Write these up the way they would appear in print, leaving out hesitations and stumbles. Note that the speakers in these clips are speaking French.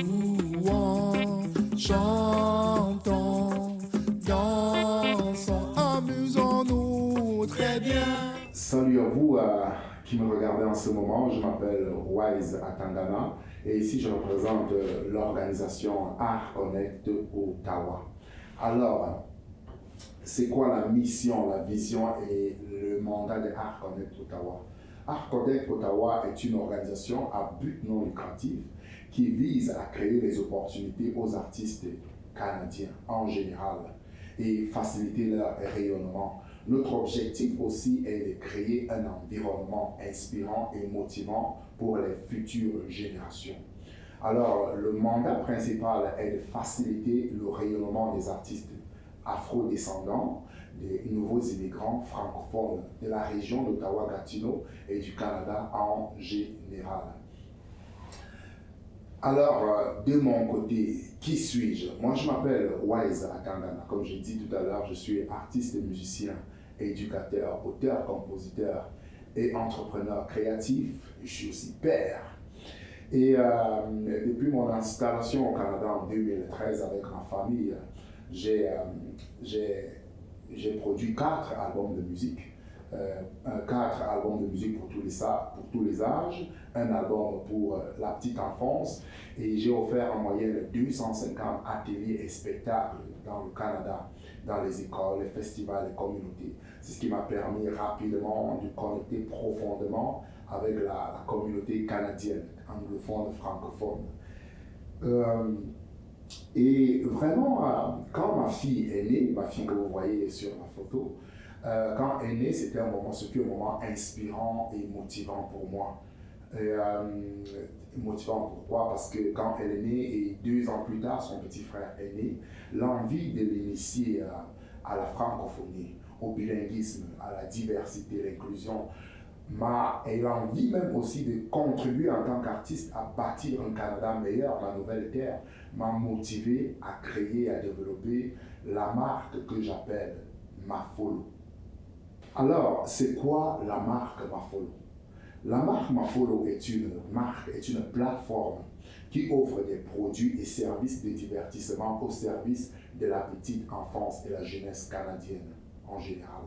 louons, chantons, dansons, amusons-nous très bien. Salut à vous qui me regardez en ce moment, je m'appelle Wise Atangana et ici je représente l'organisation Art Connect Ottawa. Alors, c'est quoi la mission, la vision et le mandat de Art Connect Ottawa? Art Connect Ottawa est une organisation à but non lucratif qui vise à créer des opportunités aux artistes canadiens en général et faciliter leur rayonnement. Notre objectif aussi est de créer un environnement inspirant et motivant pour les futures générations. Alors, le mandat principal est de faciliter le rayonnement des artistes afro-descendants, des nouveaux immigrants francophones de la région d'Ottawa-Gatineau et du Canada en général. Alors, de mon côté, qui suis-je? Moi, je m'appelle Wise Atangana. Comme j'ai dit tout à l'heure, je suis artiste, musicien, éducateur, auteur, compositeur et entrepreneur créatif. Je suis aussi père. Et depuis mon installation au Canada en 2013 avec ma famille, j'ai produit 4 albums de musique. 4 albums de musique pour tous les âges, un album pour la petite enfance et j'ai offert en moyenne 250 ateliers et spectacles dans le Canada, dans les écoles, les festivals, les communautés. C'est ce qui m'a permis rapidement de connecter profondément avec la communauté canadienne, anglophone, francophone. Et vraiment, quand ma fille est née, ma fille que vous voyez sur la photo, quand elle est née, c'était un moment inspirant et motivant pour moi. Motivant pourquoi? Parce que quand elle est née et 2 ans plus tard, son petit frère est né, l'envie de l'initier à la francophonie, au bilinguisme, à la diversité, l'inclusion, et l'envie même aussi de contribuer en tant qu'artiste à bâtir un Canada meilleur, la nouvelle terre, m'a motivé à créer, à développer la marque que j'appelle Mafolo. Alors, c'est quoi la marque Mafolo? La marque Mafolo est une plateforme qui offre des produits et services de divertissement au service de la petite enfance et la jeunesse canadienne en général.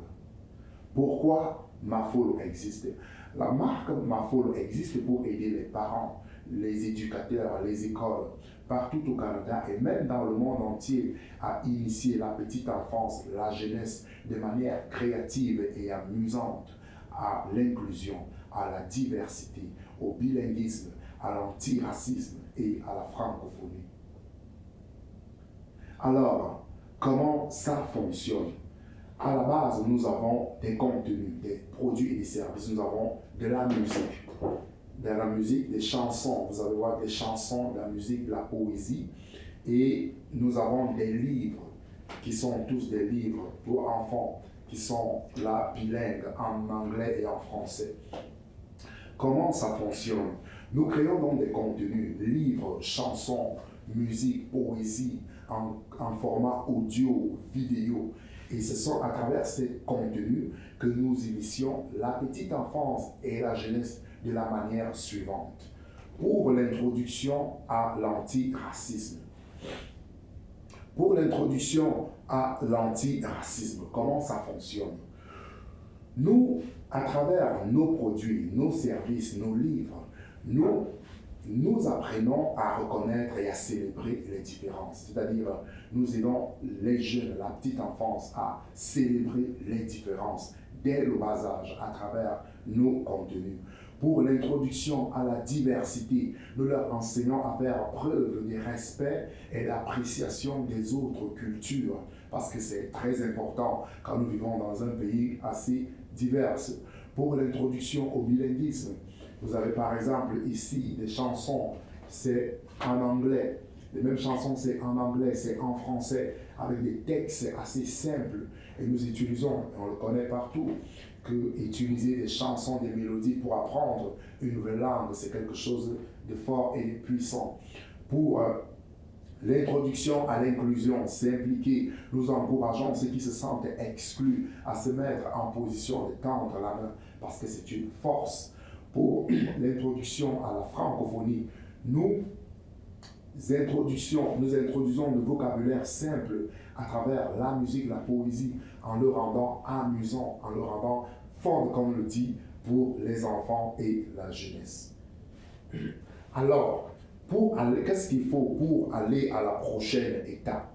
Pourquoi Mafolo existe? La marque Mafolo existe pour aider les parents, les éducateurs, les écoles, partout au Canada et même dans le monde entier à initier la petite enfance, la jeunesse de manière créative et amusante à l'inclusion, à la diversité, au bilinguisme, à l'antiracisme et à la francophonie. Alors, comment ça fonctionne? À la base, nous avons des contenus, des produits et des services. Nous avons de la musique, des chansons. Vous allez voir des chansons, de la musique, de la poésie. Et nous avons des livres qui sont tous des livres pour enfants, qui sont là bilingues en anglais et en français. Comment ça fonctionne? Nous créons donc des contenus, livres, chansons, musique, poésie, en format audio, vidéo. Et ce sont à travers ces contenus que nous initions la petite enfance et la jeunesse de la manière suivante. Pour l'introduction à l'antiracisme. Pour l'introduction à l'antiracisme, comment ça fonctionne? Nous, à travers nos produits, nos services, nos livres, nous apprenons à reconnaître et à célébrer les différences. C'est-à-dire, nous aidons les jeunes, la petite enfance, à célébrer les différences dès le bas âge à travers nos contenus. Pour l'introduction à la diversité, nous leur enseignons à faire preuve de respect et d'appréciation des autres cultures, parce que c'est très important quand nous vivons dans un pays assez divers. Pour l'introduction au bilinguisme, vous avez par exemple ici des chansons, c'est en anglais. Les mêmes chansons, c'est en anglais, c'est en français, avec des textes assez simples. Et nous utilisons, on le connaît partout, que utiliser des chansons, des mélodies pour apprendre une nouvelle langue, c'est quelque chose de fort et de puissant. Pour l'introduction à l'inclusion, c'est impliqué. Nous encourageons ceux qui se sentent exclus à se mettre en position de tendre la main, parce que c'est une force. Pour l'introduction à la francophonie, nous nous introduisons le vocabulaire simple à travers la musique, la poésie, en le rendant amusant, en le rendant fun, comme on le dit, pour les enfants et la jeunesse. Alors, qu'est-ce qu'il faut pour aller à la prochaine étape,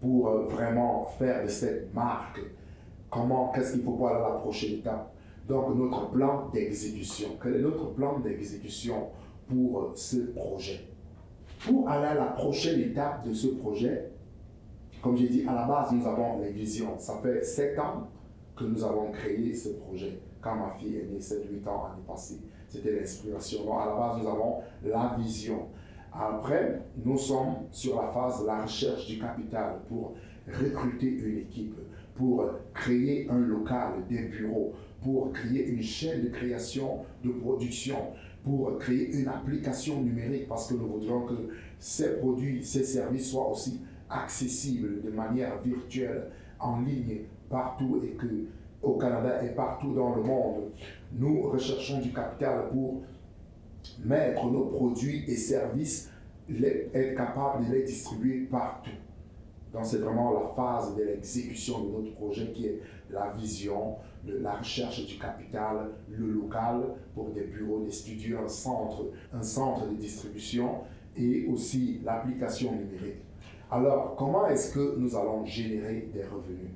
pour vraiment faire de cette marque? Qu'est-ce qu'il faut pour aller à la prochaine étape? Donc, notre plan d'exécution. Quel est notre plan d'exécution pour ce projet? Pour aller à la prochaine étape de ce projet, comme j'ai dit, à la base, nous avons les visions. Ça fait 7 ans que nous avons créé ce projet. Quand ma fille est née, 7-8 ans l'année passée, c'était l'inspiration. Donc, à la base, nous avons la vision. Après, nous sommes sur la phase de la recherche du capital pour recruter une équipe, pour créer un local, des bureaux, pour créer une chaîne de création, de production, pour créer une application numérique, parce que nous voudrions que ces produits, ces services soient aussi accessibles de manière virtuelle, en ligne, partout, et que au Canada et partout dans le monde. Nous recherchons du capital pour mettre nos produits et services, être capable de les distribuer partout. Donc c'est vraiment la phase de l'exécution de notre projet qui est la vision, la recherche du capital, le local pour des bureaux, des studios, un centre de distribution et aussi l'application numérique. Alors, comment est-ce que nous allons générer des revenus?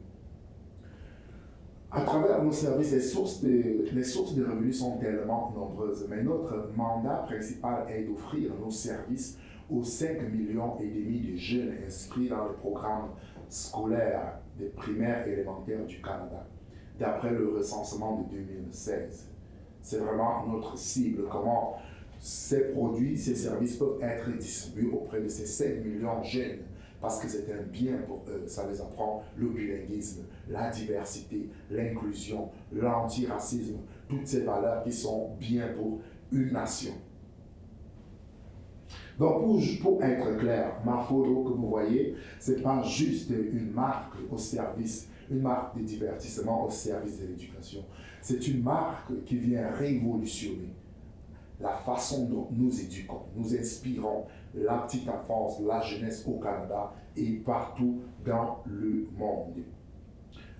À travers nos services, les sources de revenus sont tellement nombreuses, mais notre mandat principal est d'offrir nos services aux 5,5 millions de jeunes inscrits dans le programme scolaire des primaires et élémentaires du Canada, d'après le recensement de 2016. C'est vraiment notre cible, comment ces produits, ces services peuvent être distribués auprès de ces 5 millions de jeunes, parce que c'est un bien pour eux. Ça les apprend le bilinguisme, la diversité, l'inclusion, l'antiracisme, toutes ces valeurs qui sont bien pour une nation. Donc, pour être clair, Mafolo, que vous voyez, ce n'est pas juste une marque au service, une marque de divertissement au service de l'éducation. C'est une marque qui vient révolutionner la façon dont nous éduquons, nous inspirons la petite enfance, la jeunesse au Canada et partout dans le monde.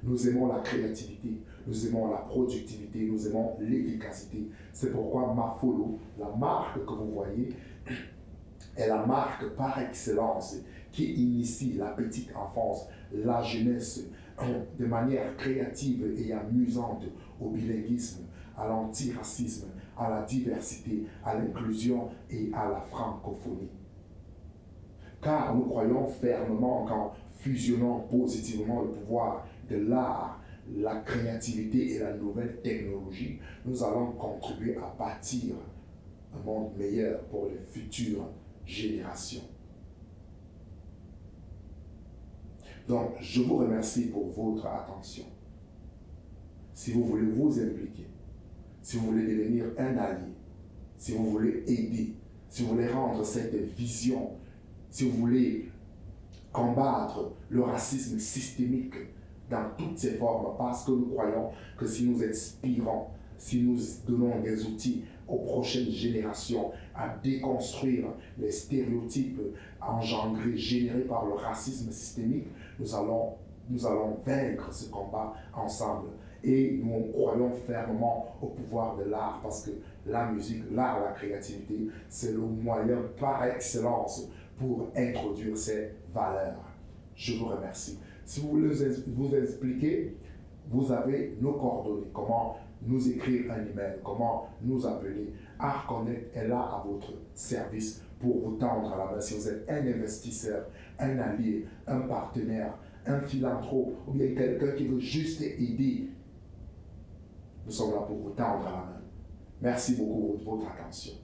Nous aimons la créativité, nous aimons la productivité, nous aimons l'efficacité. C'est pourquoi Mafolo, la marque que vous voyez, est la marque par excellence qui initie la petite enfance, la jeunesse de manière créative et amusante au bilinguisme, à l'antiracisme, à la diversité, à l'inclusion et à la francophonie. Car nous croyons fermement qu'en fusionnant positivement le pouvoir de l'art, la créativité et la nouvelle technologie, nous allons contribuer à bâtir un monde meilleur pour les futures générations. Donc, je vous remercie pour votre attention. Si vous voulez vous impliquer, si vous voulez devenir un allié, si vous voulez aider, si vous voulez rendre cette vision, si vous voulez combattre le racisme systémique dans toutes ses formes, parce que nous croyons que si nous inspirons, si nous donnons des outils aux prochaines générations à déconstruire les stéréotypes engendrés, générés par le racisme systémique, nous allons vaincre ce combat ensemble. Et nous croyons fermement au pouvoir de l'art, parce que la musique, l'art, la créativité, c'est le moyen par excellence pour introduire ces valeurs. Je vous remercie. Si vous voulez vous expliquer, vous avez nos coordonnées, comment nous écrire un email, comment nous appeler. Art Connect est là à votre service pour vous tendre à la main. Si vous êtes un investisseur, un allié, un partenaire, un philanthrope, ou bien quelqu'un qui veut juste aider, nous sommes là pour vous tendre à la main. Merci beaucoup de votre attention.